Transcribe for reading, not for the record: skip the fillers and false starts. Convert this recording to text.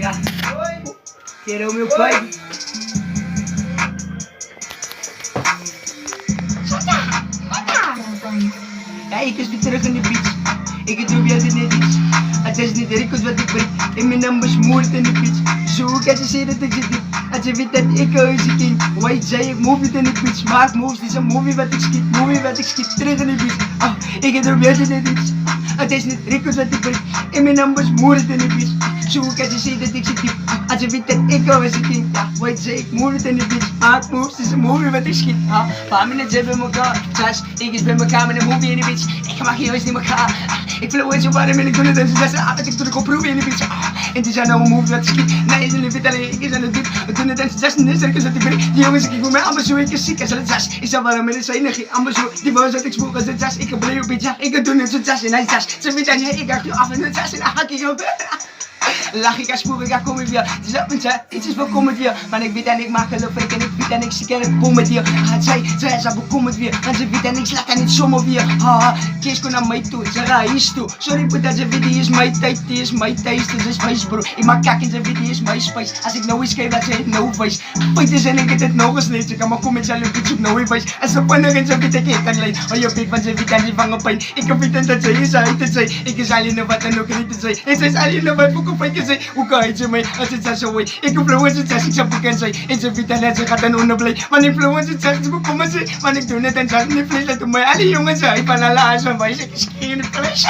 Ja. Quero o meu pai. Ja, ik is weer terug in de beach. Ik het doe weer de niks. Het is niet Rico's wat ik breek. In mijn naam is moord in de beach. Zo kan je zien dat ik zit niet. Als je weet dat ik is een king. White zei ik move it in de beach. Maak moves, dit is een movie wat ik schiet. Movie wat ik schiet, terug in de beach. Oh, ik het doe weer de niks. Het is niet Rico's wat ik breek. In mijn naam is moord in de beach. Zo kan je zien dat ik zit niet. Als je weet dat ik is een king. Ja, white zei ik move it in de beach. Maak moves, dit is een movie wat ik schiet. Ah, paar minuten bij elkaar. Trash, ik is bij elkaar met een movie in de beach. Ik mag hier eens niet elkaar. Ik flow in zo warm en ik doe het en ze zeggen dat ik terug op proeven in de beach. En die zijn nou een move wat schiet. Nee, ze leven alleen, ik is aan het doen. We doen het en ze zeggen niet zeker dat ik ben. Die jongens, ik voel mij allemaal zo, ik is ziek als het zes. Ik zou wel met een energie, allemaal zo. Die wou dat ik smoke als het zes. Ik heb een beetje, ik doe het zo zes en hij zes. Ze weten niet, ik ga je af en het zes en dan ga ik je op. Lach ik als spoor, ik ga komen weer. Het is op mijn tijd, iets is welkom weer. Maar ik weet en ik maak geloof ik en ik weet en ik zie en ik kom met weer. Zij is bekom het weer. En ze weet en ik slaat en niet zomaar weer. Ha, kies kon naar mij toe, ze reis toe. Sorry voor dat ze weet, die is mijn tijd, die is mijn tijd. Dit is mijn bro. Ik maak kak en ze weet, die is mijn spice. Als ik nou eens geef, dat ze het nou wijs. Fight is en ik het nou gesleed. Ik kan maar komen met zelf iets op nou wijs. En ze pannen en ze weet ik het alleen. Oh je weet van ze weet en ze vangen pijn. Ik heb het en dat ze is uit te zijn. Ik is alleen nog wat en ook niet te zijn. En ze is alleen nog wat voor kopijn. Hoe kan je mij als het zo is? Ik heb vrouwen ze zeggen, ik zou bekend zijn. En ze weten dat ze gaat dan onderblij. Maar ik vrouwen ze zeggen, ze bekomen ze. Maar ik doe net en zeg niet vlees, dat mij alle jongens zijn. Van alle huis van wij, ze is geen vlees.